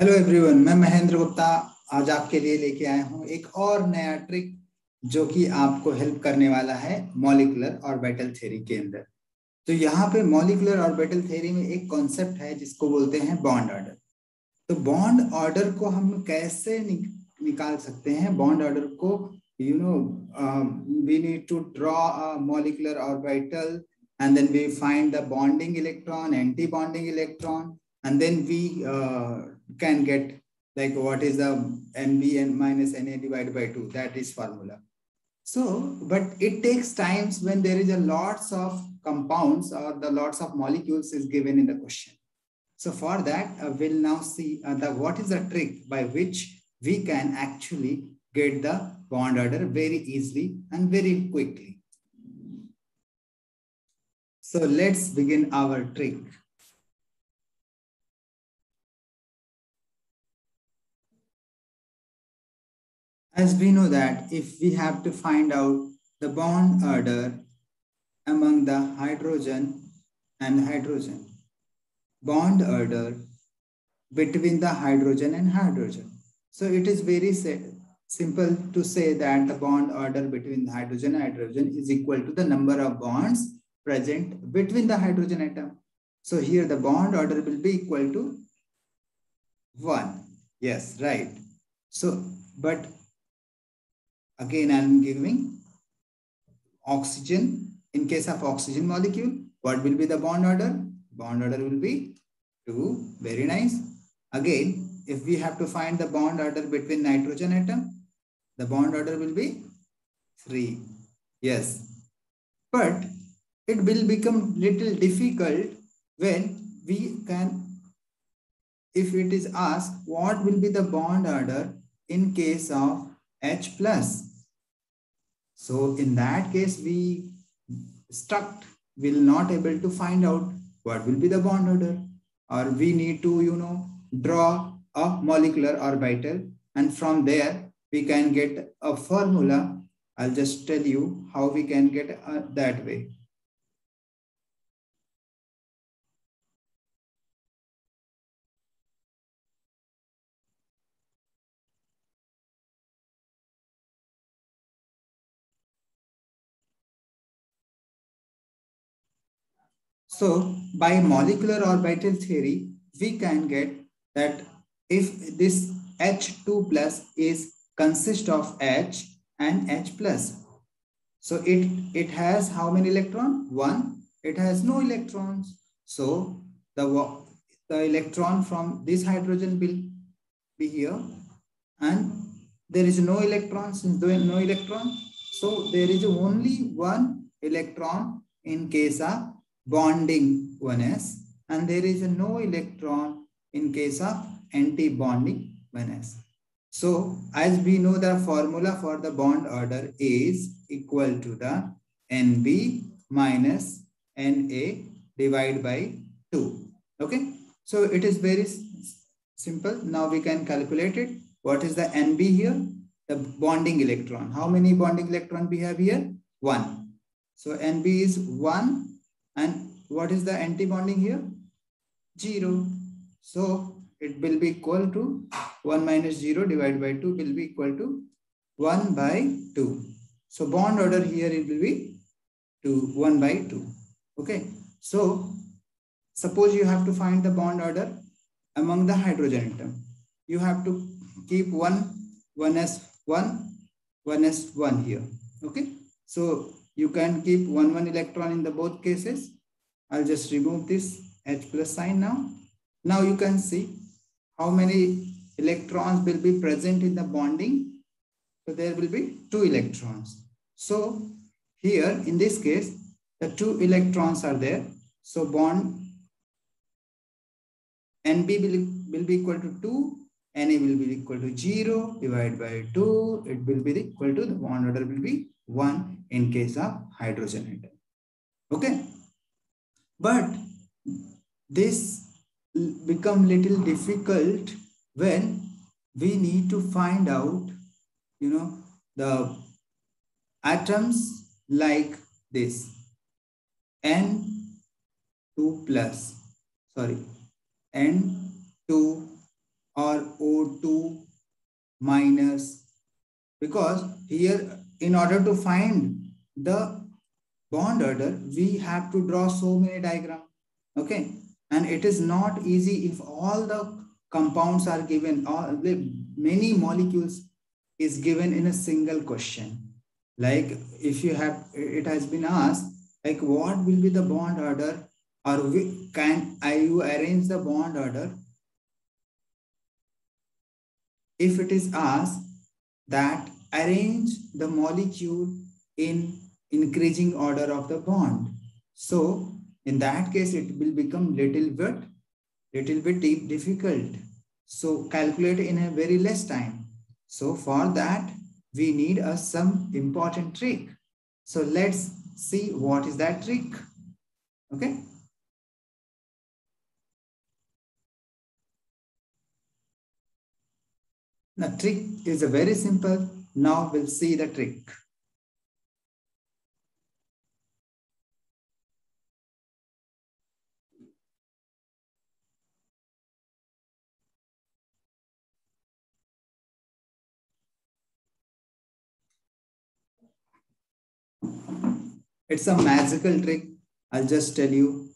Hello everyone, मैं महेंद्र गुप्ता आज आपके लिए लेके आया हूँ एक और नया ट्रिक जो कि आपको हेल्प करने वाला है मॉलिक्यूलर ऑर्बिटल थ्योरी के अंदर। तो यहाँ पे मॉलिक्यूलर ऑर्बिटल थ्योरी में एक कॉन्सेप्ट है जिसको बोलते हैं बॉन्ड ऑर्डर। तो बॉन्ड ऑर्डर को हम कैसे निकाल सकते हैं? बॉन्ड ऑर्डर को you know we need to draw a molecular orbital and then we find the bonding electron, anti-bonding electron, and then we can get like what is the nbn minus na divided by 2, that is formula. So but it takes times when there is a lots of compounds or the lots of molecules is given in the question. So for that, we'll now see what is the trick by which we can actually get the bond order very easily and very quickly. So let's begin our trick. As we know that if we have to find out the bond order among the hydrogen and hydrogen, bond order between the hydrogen and hydrogen. So it is very simple to say that the bond order between the hydrogen and hydrogen is equal to the number of bonds present between the hydrogen atom. So here the bond order will be equal to 1. Yes, right. So, but again, I'm giving oxygen. In case of oxygen molecule, what will be the bond order? Bond order will be 2. Very nice. Again, if we have to find the bond order between nitrogen atom, the bond order will be 3. Yes. But it will become little difficult when we can, if it is asked what will be the bond order in case of H plus. So in that case, we will not able to find out what will be the bond order, or we need to, draw a molecular orbital, and from there we can get a formula. I'll just tell you how we can get that way. So by molecular orbital theory, we can get that if this H2 plus is consist of H and H plus. So it has how many electrons? 1. It has no electrons. So the electron from this hydrogen will be here, and there is no electron. Since there is no electron, so there is only one electron in case of bonding 1s, and there is no electron in case of anti-bonding 1s. So as we know, the formula for the bond order is equal to the Nb minus Na divided by 2. Okay. So it is very simple. Now we can calculate it. What is the Nb here? The bonding electron. How many bonding electron we have here? 1. So Nb is 1. And what is the anti-bonding here? 0. So it will be equal to 1 minus 0 divided by 2 will be equal to 1 by 2. So bond order here it will be 1 by 2. Okay. So suppose you have to find the bond order among the hydrogen atom. You have to keep 1s1 here. Okay. So you can keep 1 electron in the both cases. I'll just remove this H plus sign now. Now you can see how many electrons will be present in the bonding. So there will be 2 electrons. So here in this case, the 2 electrons are there. So bond Nb will be equal to 2. Na will be equal to 0 divided by 2. It will be equal to the bond order will be 1 in case of hydrogen atom. Okay. But this become little difficult when we need to find out, the atoms like this N2 plus, sorry, N2 or O2 minus, because here in order to find the bond order, we have to draw so many diagrams. Okay, and it is not easy if all the compounds are given, all the many molecules is given in a single question. Like if you have, it has been asked, like what will be the bond order, or can you arrange the bond order if it is asked that arrange the molecule in increasing order of the bond. So in that case, it will become little bit difficult. So calculate in a very less time. So for that, we need some important trick. So let's see what is that trick. Okay. The trick is a very simple. Now we'll see the trick. It's a magical trick. I'll just tell you.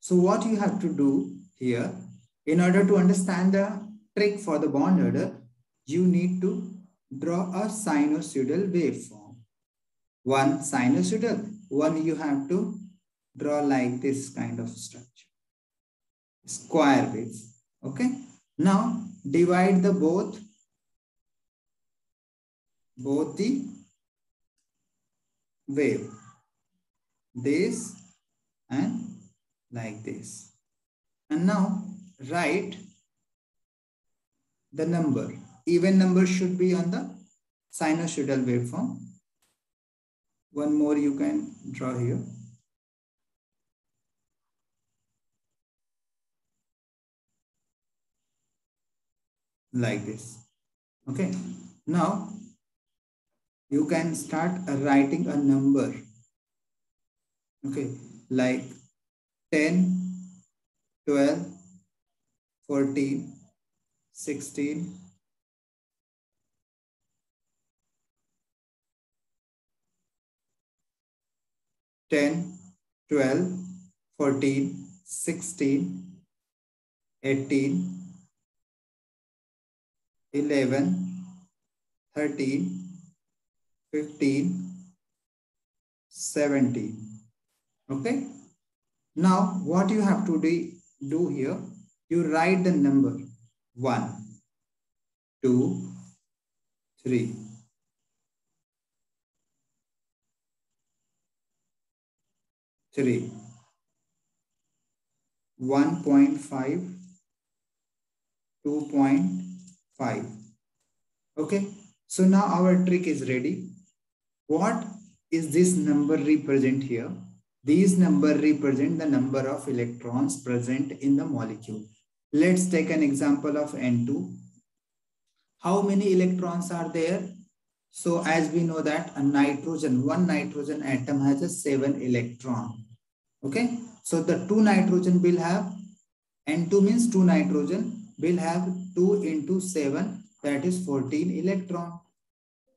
So what you have to do here, in order to understand the trick for the bond order, you need to draw a sinusoidal waveform. One sinusoidal, one you have to draw like this kind of structure. Square wave. Okay. Now divide the both the wave. This and like this. And now write the number. Even number should be on the sinusoidal waveform. One more you can draw here. Like this. Okay. Now you can start writing a number. Okay. Like 10, 12, 14, 16, 10, 12, 14, 16, 18, 11, 13, 15, 17. Okay. Now what you have to do here, you write the number 1, 2, 3. 1.5, 2.5. Okay. So now our trick is ready. What is this number represent here? These number represent the number of electrons present in the molecule. Let's take an example of N2. How many electrons are there? So as we know that one nitrogen atom has a 7 electron. Okay. So the 2 nitrogen will have, N2 means 2 nitrogen will have 2 into 7, that is 14 electron.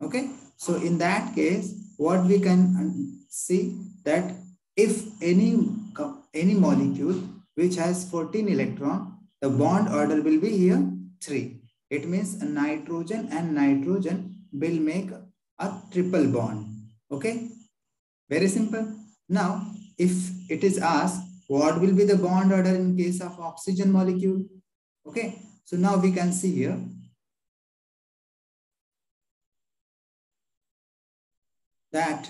Okay. So in that case, what we can see that if any molecule which has 14 electron, the bond order will be here 3. It means a nitrogen and nitrogen will make a triple bond. Okay. Very simple. Now, if it is asked, what will be the bond order in case of oxygen molecule? Okay. So now we can see here that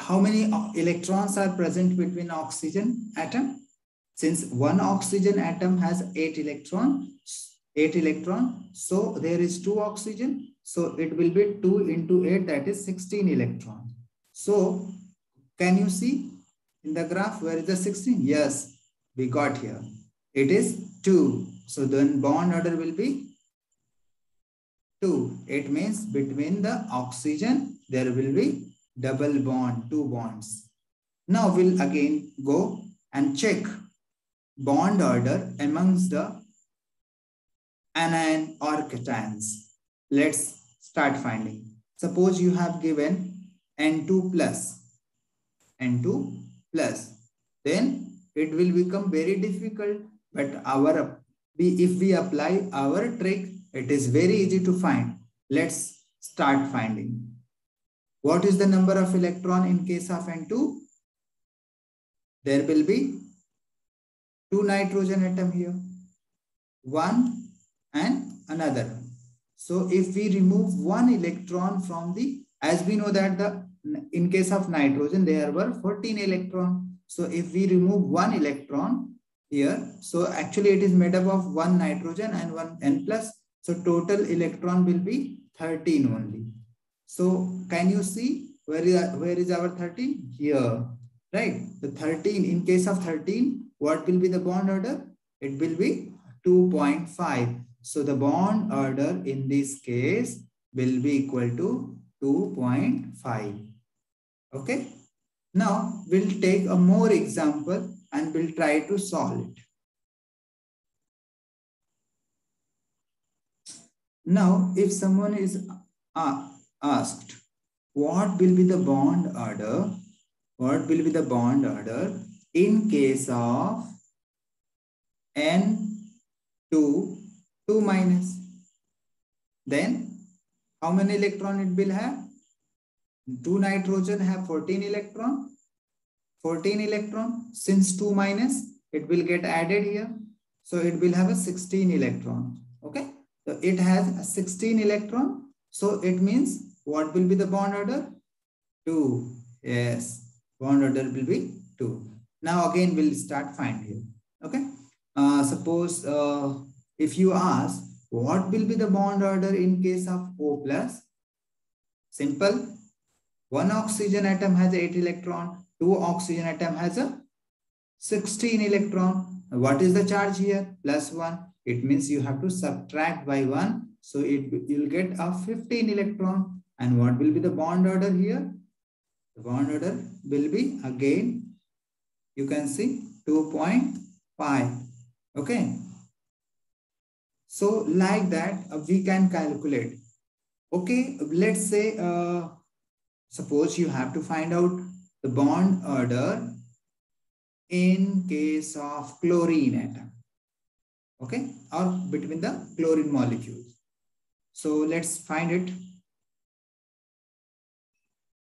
how many electrons are present between oxygen atom. Since one oxygen atom has 8 electrons, so there is 2 oxygen. So it will be 2 into 8, that is 16 electrons. So can you see in the graph where is the 16? Yes, we got here. It is 2. So then bond order will be 2. It means between the oxygen, there will be double bond, 2 bonds. Now we'll again go and check bond order amongst the anion or cations. Let's start finding. Suppose you have given N2 plus, N2 plus. Then it will become very difficult, but if we apply our trick, it is very easy to find. Let's start finding. What is the number of electron in case of N2? There will be 2 nitrogen atom here, 1 and another. So if we remove 1 electron from as we know that in case of nitrogen, there were 14 electrons. So if we remove 1 electron here, so actually it is made up of 1 nitrogen and 1 N plus. So total electron will be 13 only. So can you see where is our 13? Here, right? The 13, in case of 13, what will be the bond order? It will be 2.5. So the bond order in this case will be equal to 2.5. Okay. Now we'll take a more example and we'll try to solve it. Now, if someone is asked, what will be the bond order? What will be the bond order in case of N2, 2 minus? Then how many electron it will have? 2 nitrogen have 14 electron. 14 electron. Since 2 minus, it will get added here. So it will have a 16 electron. Okay. So it has a 16 electron. So it means what will be the bond order? 2. Yes. Bond order will be 2. Now again we'll start find here. Okay. Suppose if you ask what will be the bond order in case of O plus? Simple. 1 oxygen atom has 8 electron. 2 oxygen atom has a 16 electron. What is the charge here? Plus 1. It means you have to subtract by 1. So you'll get a 15 electron. And what will be the bond order here? The bond order will be again, you can see 2.5. Okay. So like that, we can calculate. Okay. Let's say, suppose you have to find out the bond order in case of chlorine atom. Okay. Or between the chlorine molecules. So let's find it.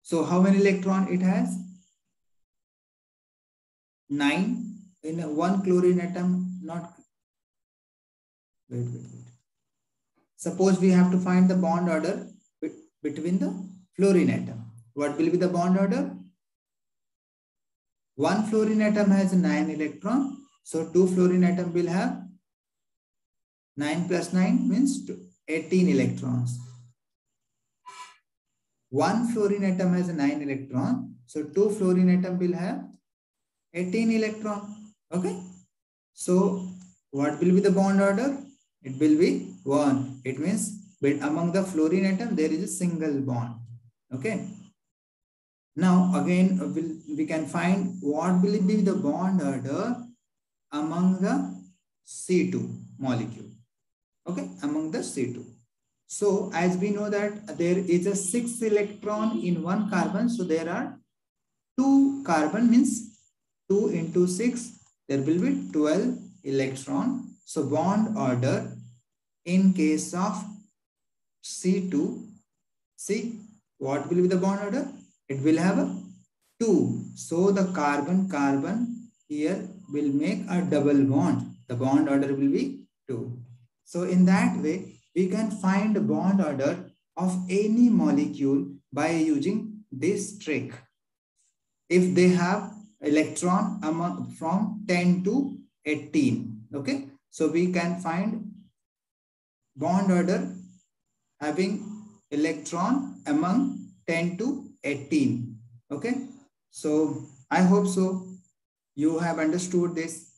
So how many electron it has? 9 in one chlorine atom. Not wait. Suppose we have to find the bond order between the fluorine atom. What will be the bond order? One fluorine atom has 9 electron. So 2 fluorine atom will have 9 plus 9 means 18 electrons. 1 fluorine atom has 9 electron. So 2 fluorine atom will have 18 electron. Okay. So what will be the bond order? It will be 1. It means among the fluorine atom there is a single bond. Okay. Now again we can find what will be the bond order among the C2 molecule. Okay. Among the C2. So as we know that there is a 6 electron in one carbon. So there are 2 carbon means 2 into 6. There will be 12 electron. So bond order in case of C2. See what will be the bond order? It will have a 2. So the carbon here will make a double bond. The bond order will be 2. So in that way, we can find the bond order of any molecule by using this trick. If they have electron from 10 to 18. Okay. So we can find bond order having electron among 10 to 18. Okay. So I hope so you have understood this,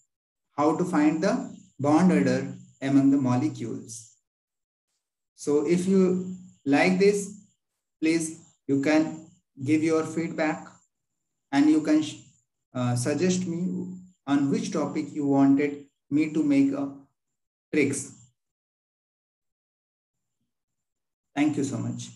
how to find the bond order among the molecules. So if you like this, please you can give your feedback, and you can suggest me on which topic you wanted me to make a tricks. Thank you so much.